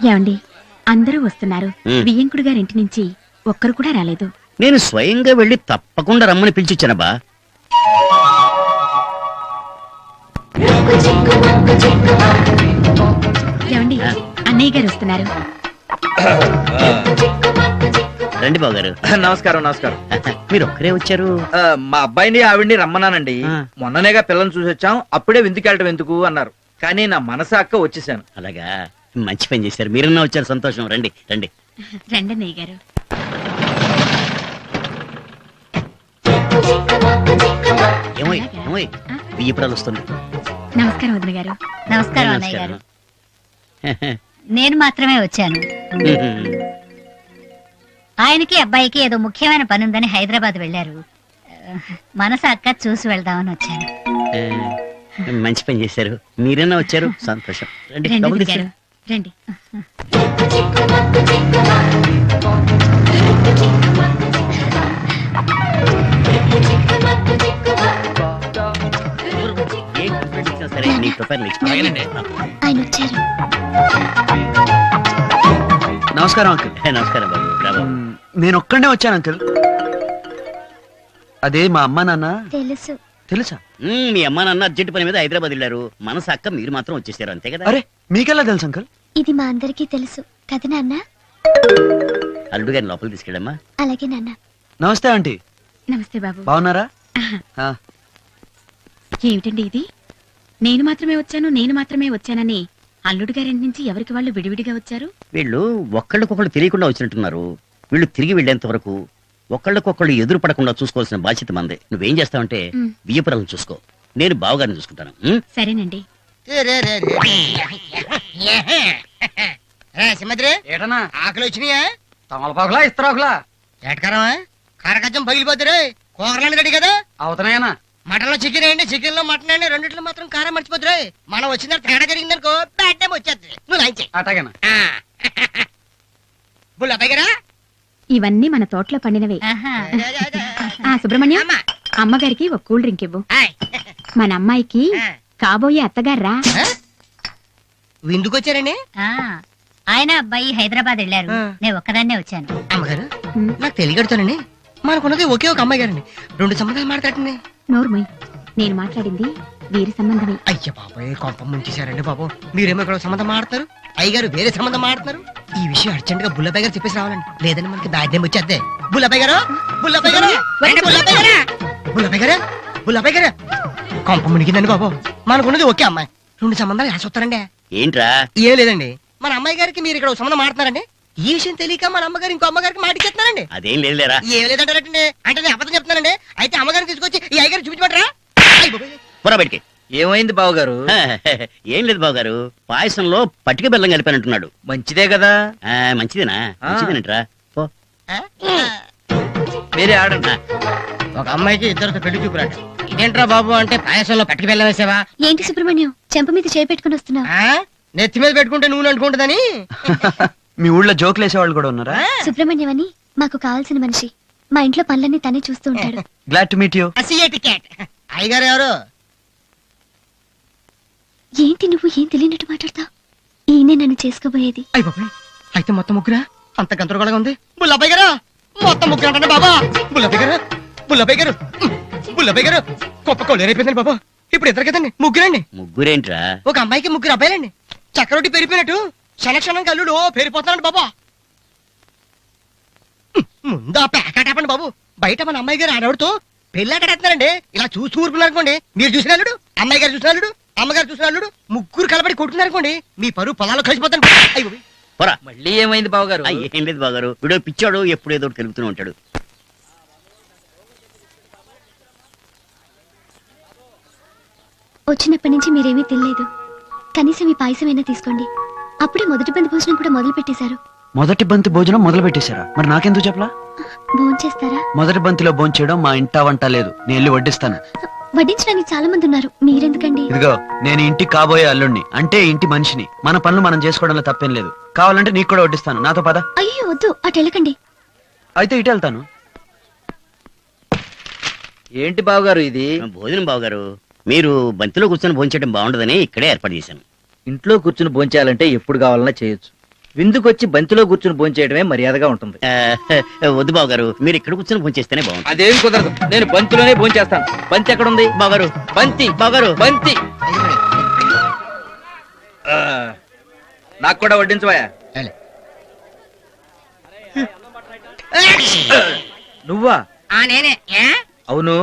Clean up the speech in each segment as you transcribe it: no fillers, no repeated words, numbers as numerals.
ఏమండి, అందరూ వస్తున్నారు. బియ్యంకుడు గారింటి నుంచి ఒక్కరు కూడా రాలేదు. నేను స్వయంగా వెళ్ళి తప్పకుండా రమ్మని పిలిచిచ్చానబ్బా. ఏమండి, అన్నయ్య గారు వస్తున్నారు. రండి బావగారు. నమస్కారం. నమస్కారం. మీరు ఒక్కరే వచ్చారు? మా అబ్బాయిని ఆవిడ్ని రమ్మన్నానండి. మొన్ననేగా పిల్లల్ని చూసి వచ్చాం, అప్పుడే విందుకెళ్ళటం ఎందుకు అన్నారు. కానీ నా మనసు అక్క వచ్చేసాను. అలాగా, మంచి పని చేశారు. మీరన్నా వచ్చారు, సంతోషం. రండి రండి. రండి అన్నయ్య గారు. ఏమోయ్ ఏమోయ్, బియ్యపురాలు వస్తుంది. నమస్కారం వదిన గారు. నమస్కారం అన్నయ్య గారు. నేను మాత్రమే వచ్చాను. ఆయనకి అబ్బాయికి ఏదో ముఖ్యమైన పని ఉందని హైదరాబాద్ వెళ్ళారు. మనసు అక్క చూసి వెళ్దామని వచ్చాను. మంచి పని చేశారు. మీరన్నా వచ్చారు, సంతోషం. రండి, రండి డబ్బులు వదిన గారు, తీసుకోండి. రండి. ఏ కంప్లైంట్ ఇచ్చినా సరే నీ ప్రొఫైల్ ఆయన వచ్చారు. నమస్కారం అంకుల్. నమస్కారం బాబు. రా బాబు. నేను ఒక్కడే వచ్చాను అంకుల్. అదే మా అమ్మ నాన్న తెలుసు. తెలుసా? మీ అమ్మ నాన్న అర్జెంట్ పని మీద హైదరాబాద్ వెళ్ళారు. మనసు అక్క మీరు మాత్రం వచ్చేసారు, అంతే కదా? అరే, మీకెలా తెలుసు అంకుల్? ఇది మా అందరికీ తెలుసు కదా నాన్న. అల్లుడు గారిని లోపలికి తీసుకెళ్ళమ్మా. అలాగే నాన్న. నమస్తే ఆంటీ. నమస్తే బాబు. బాగున్నారా? ఆ, ఏమిటండి ఇది? నేను మాత్రమే వచ్చానని అల్లుడు గారింటి నుంచి ఎవరికి వాళ్ళు విడివిడిగా వచ్చారు. వీళ్ళు ఒక్కళ్ళకొకళ్ళు తెలియకుండా వచ్చినట్టున్నారు. వీళ్ళు తిరిగి వెళ్ళేంత వరకు ఒకళ్ళకొకళ్ళు ఎదురు పడకుండా చూసుకోవాల్సిన బాధ్యత మందే. నువ్వేం చేస్తావంటే బియ్యపురాలను చూసుకో, నేను బావగారిని చూసుకుంటాను. సరేనండి. ఏటనా ఆకలి వచ్చినాయా? తమలపాకులా ఇస్తరాకులా ఎటకరమా కారకచ్చం పగిలిపోతారు. కూరలు రెడీ కదా? అవుతున్నాయనా? మటన్ లో చికెన్ వేయండి, చికెన్ లో మటన్ వేయండి, రెండిట్లో మాత్రం కారం మర్చిపోతారు. మనం వచ్చిన తేడా జరిగిందనుకో బ్యాడ్ టైం వచ్చేది. నువ్వు లైన్ చేయి. అటాగేనా? బుల్లబాయ్ గారా? ఇవన్నీ మన తోటలో పండినవే. ఆహా. ఆ సుబ్రహ్మణ్యం, అమ్మగారికి ఒక కూల్ డ్రింక్ ఇవ్వు. మన అమ్మాయికి కాబోయే అత్తగారా. ఎందుకు వచ్చారండి? ఆ, ఆయన అబ్బాయి హైదరాబాద్ వెళ్ళారు. నేను ఒక్కదాన్నే వచ్చాను. అమ్మగారు, నాకు తెలియగడుతానండి. మనకున్నది ఒకే ఒక అమ్మాయి గారండి. 2 సంబంధాలు మాట్లాడండి. నోర్మయ్, నేను మాట్లాడింది వీరి సంబంధమే. అయ్య బాబాయ్, కొంప ముంచేశారండి బాబు. మీరేమో ఇక్కడ సంబంధం మాడుతున్నారు, అయ్యగారు వేరే సంబంధం మాడుతున్నారు. ఈ విషయం అర్జెంట్ గా బుల్లబాయ్ గారు చెప్పేసి రావాలండి, లేదని మనకి దాడ్యం వచ్చేద్దే. బుల్లబాయ్ గారు, బుల్లబాయ్ గారు, బుల్లబాయ్ గారు, బుల్లబాయ్ గారు, కొంప మునిగిందండి బాబు. మనకున్నది ఒకే అమ్మాయి, 2 సంబంధాలు వేసొస్తారండి. ఏంట్రా? ఏం లేదండి, మన అమ్మాయి గారికి మీరు ఇక్కడ సంబంధం మాడుతున్నారండి. ఈ విషయం తెలియక మన అమ్మగారు ఇంకో అమ్మగారికి మాటికెత్తున్నారండి. అదేం లేదులేరా. ఏం లేదంటారండి, అంటే నేను అబద్ధం చెప్తున్నానండి. అయితే అమ్మగారిని తీసుకొచ్చి ఈ అయ్యగారు చూపించమంటారా? పొరా బయటికి. ఏమైంది బావగారు? ఏం లేదు బావగారు, పాయసంలో పట్టిక బెల్లం కలిపానంటున్నాడు. మంచిదే కదా? మంచిదేనా? మంచిదేనంట్రా. పో. మీరే ఆడండి. ఒక అమ్మాయికి ఇద్దరితో పెళ్లి చూపురాట. ఇదేంట్రా బాబు అంటే పాయసంలో పట్టిక బెల్లం వేసావా? ఏంటి సుబ్రహ్మణ్యం, చెంప మీద చేపెట్టుకుని వస్తున్నా? నెత్తి మీద పెట్టుకుంటే నూనె అంటుకుంటుందని. మీ ఊళ్ళో జోకులు వేసేవాళ్ళు కూడా ఉన్నారా? సుబ్రహ్మణ్యం అని మాకు కావాల్సిన మనిషి. మా ఇంట్లో పనులన్నీ తనే చూస్తూ ఉంటాడు. Glad to meet you. అయ్యగారు ఎవరు? ఏంటి నువ్వు ఏం తెలియనట్టు మాట్లాడతావు? ఈయనే నన్ను చేసుకోబోయేది. అయితే మొత్తం ముగ్గురా? అంత గందరగోళంగా ఉంది. బుల్లబాయ్ గారు, మొత్తం ముగ్గురు అంటే బాబా. బుల్లబాయ్ గారు, బుల్లబాయ్ గారు, బుల్లబాయ్ గారు, గొప్ప కొల్లేరైపోయిందండి బాబా. ఇప్పుడు ఇద్దరు కదండి, ముగ్గురండి. ముగ్గురేంట్రా? ఒక అమ్మాయికి 3 అబ్బాయిలండి. చక్రొట్టి పెరిగిపోయినట్టు క్షణక్షణం కల్లుడు పెరిగిపోతున్నాడు బాబా. ముందు ఆ పేకాటపండి బాబు. బయట మన అమ్మాయి గారు ఆడవుడుతో పెళ్ళాకడేస్తున్నారండి. ఇలా చూసి ఊరుకున్నారనుకోండి, మీరు చూసిన అల్లుడు, అమ్మాయి గారు చూసిన అల్లుడు, అమ్మగారు చూసిన అల్లుడు, ముగ్గురు కలబడి కొట్టున్నారనుకోండి, మీ పరువు పొలాల్లో కలిసిపోతాను. పొరా. మళ్ళీ ఏమైంది బావగారు? ఏం లేదు బావగారు, వీడో పిచ్చాడు, ఎప్పుడు ఏదో కలుగుతూనే ఉంటాడు. వచ్చినప్పటి నుంచి మీరేమీ తినలేదు. కనీసం ఈ పాయసమైనా తీసుకోండి. అప్పుడే మొదటి బంతి భోజనం కూడా మొదలు పెట్టేశారు. మొదటి బంతి భోజనం మొదలు పెట్టేశారా? మరి నాకెందుకు చెప్పలా? భోంచేస్తారా? మొదటి బంతిలో భోంచేయడం మా ఇంటా వంట లేదు. నేను వెళ్ళి వడ్డిస్తాను. వడ్డించడానికి చాలా మంది ఉన్నారు, మీరెందుకండి? ఇదిగో, నేను ఇంటికి కాబోయే అల్లుణ్ణి, అంటే ఇంటి మనిషిని. మన పనులు మనం చేసుకోవడంలో తప్పేం లేదు. కావాలంటే నీకు కూడా వడ్డిస్తాను. నాతో పద. అయ్యో వద్దు, అటు వెళ్ళకండి. అయితే ఇటు వెళ్తాను. ఏంటి బావగారు ఇది? భోజనం బావగారు, మీరు బంతిలో కూర్చొని భోంచేయడం బాగుండదని ఇక్కడే ఏర్పాటు చేశాను. ఇంట్లో కూర్చుని భోంచేయాలంటే ఎప్పుడు కావాలన్నా చేయొచ్చు. విందుకొచ్చి బంతిలో కూర్చుని భోంచేయడమే మర్యాదగా ఉంటుంది. వద్దు బావగారు, మీరు ఇక్కడ కూర్చొని ఫోన్ చేస్తేనే బాగుంటుంది. అదేం కుదరదు, నేను బంతిలోనే భోంచేస్తాను. బంతి ఎక్కడుంది? బావగారు, బంతి బావగారు, బంతి నాకు కూడా వడ్డించవా? నువ్వా? నేనే. అవును,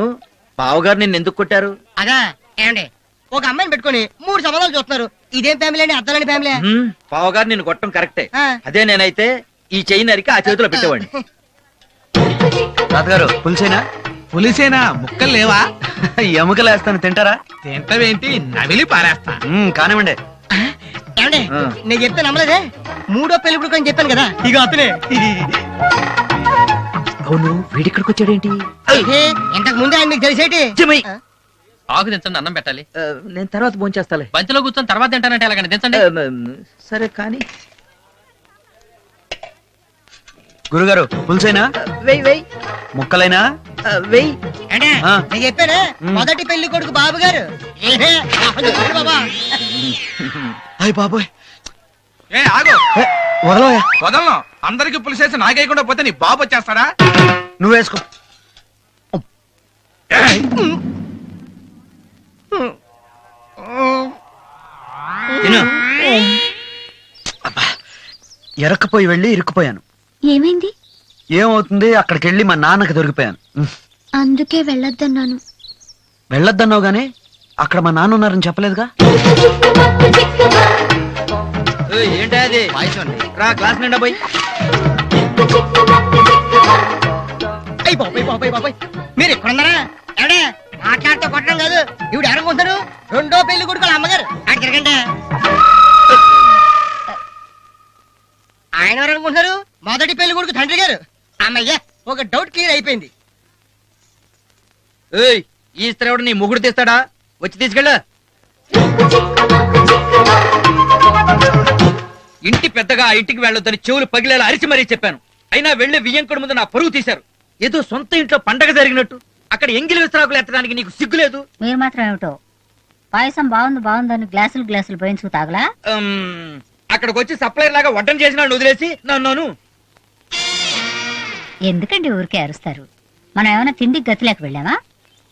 బావగారు నిన్ను ఎందుకు కొట్టారు? అదా ఏమండి, ఒక అమ్మాయిని పెట్టుకొని 3 సంబంధాలు చూస్తున్నారు. ఇదేం ఫ్యామిలీ అండి? అర్థాలని ఫ్యామిలీ. బావగారు నిన్ను కొట్టడం కరెక్టే. ఆ. అదే నేనైతే ఈ చెయ్యి నరికి ఆ చేతిలో పెట్టేవాడిని. తాతగారు పులిసేనా? పులిసేనా? ముక్కలు లేవా? ఎముకలు వేస్తాను, తింటారా? తింటవేంటి? నవిలి పారేస్తా. కానివ్వండి. ఏమండి, ఆ. నేను చెప్తే నమ్మలేదే. 3వ పెళ్లి కొడుకు అని చెప్పాను కదా, ఇక అతనే. అవును, వీడిక్కడికి వచ్చాడేంటి? ఇంతకు ముందే ఆయన మీకు తెలిసేటి. చెమై. ఆకు దించండి, అన్నం పెట్టాలి. నేను తర్వాత భోంచేస్తాలే. బంతిలో కూర్చొని తర్వాత తింటానంటే ఎలాగండి? దించండి. సరే కానీ గురుగారు పులిసేనా? వెయ్ వెయ్ ముక్కలైనా? వెయ్. అంటే ఆ. నేను చెప్పానే, మొదటి పెళ్లి కొడుకు బాబు గారు. బాబా, అయ్య బాబోయ్, ఏ ఆగు, వదలవయ్యా. వదలను. అందరికి పులిసేసి నాకేయకుండా పోతే నీ బాబు వచ్చేస్తాడా? నువ్వు వేసుకో. తిను. ఎరక్కపోయి వెళ్ళి ఇరుక్కుపోయాను. ఏమైంది? ఏమవుతుంది, అక్కడికి వెళ్ళి మా నాన్నకి దొరికిపోయాను. అందుకే వెళ్ళొద్దన్నాను. వెళ్ళొద్దన్నావు గానీ అక్కడ మా నాన్న ఉన్నారని చెప్పలేదుగా. ఏయ్, ఏంటా అది? రా, క్లాస్ నిండా పోయి. అయ్యి బాబాయ్ బాబాయ్ బాబాయ్, మీరు ఎక్కడున్నారా? ఎవడే మాట్లాడితే కొట్టడం కాదు. ఇవిడు ఎవరనుకుంటారు? 2వ పెళ్లి కొడుకు వాళ్ళ అమ్మగారు. అక్కడ తిరగండి. ఆయన ఎవరు అనుకుంటున్నారు? మొదటి పెళ్లి కొడుకు తండ్రి గారు. అమ్మయ్య, ఒక డౌట్ క్లియర్ అయిపోయింది. ఏయ్, ఈ స్త్రీవుడు నీ ముగుడు తీస్తాడా? వచ్చి తీసుకెళ్ళు. ఇంటి పెద్దగా ఆ ఇంటికి వెళ్ళొద్దని చెవులు పగిలేలా అరిచి మరీ చెప్పాను. అయినా వెళ్ళి వియ్యంకుడి ముందు నా పరువు తీశారు. ఏదో సొంత ఇంట్లో పండగ జరిగినట్టు. అక్కడ ఎంగిలి విస్తరాకులు ఎత్తడానికి నీకు సిగ్గులేదు? మీరు మాత్రం ఏమిటో పాయసం బాగుందని గ్లాసులు పోయించుకు తాగలా. అక్కడికి వచ్చి సప్లైర్ లాగా వడ్డం చేసిన వదిలేసి నన్ను. ఎందుకండి ఊరికే అరుస్తారు? మనం ఏమైనా తిండికి గతి లేక వెళ్ళామా?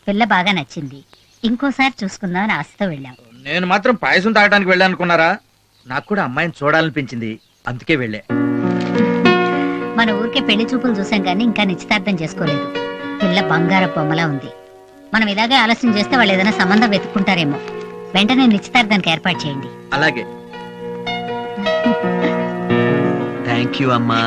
పిల్ల బాగా నచ్చింది, ఇంకోసారి చూసుకుందామని ఆశతో వెళ్ళాం. నేను మాత్రం పాయసం తాగడానికి వెళ్ళానుకున్నారా? నాకు కూడా అమ్మాయిని చూడాలనిపించింది, అందుకే వెళ్ళా. మన ఊరికే పెళ్లి చూపులు చూసాం కానీ ఇంకా నిశ్చితార్థం చేసుకోలేదు. పిల్ల బంగార బొమ్మలా ఉంది. మనం ఇలాగే ఆలస్యం చేస్తే వాళ్ళు ఏదైనా సంబంధం వెతుక్కుంటారేమో. వెంటనే నిశ్చితార్థానికి ఏర్పాటు చేయండి. అలాగే. థ్యాంక్ యూ అమ్మా.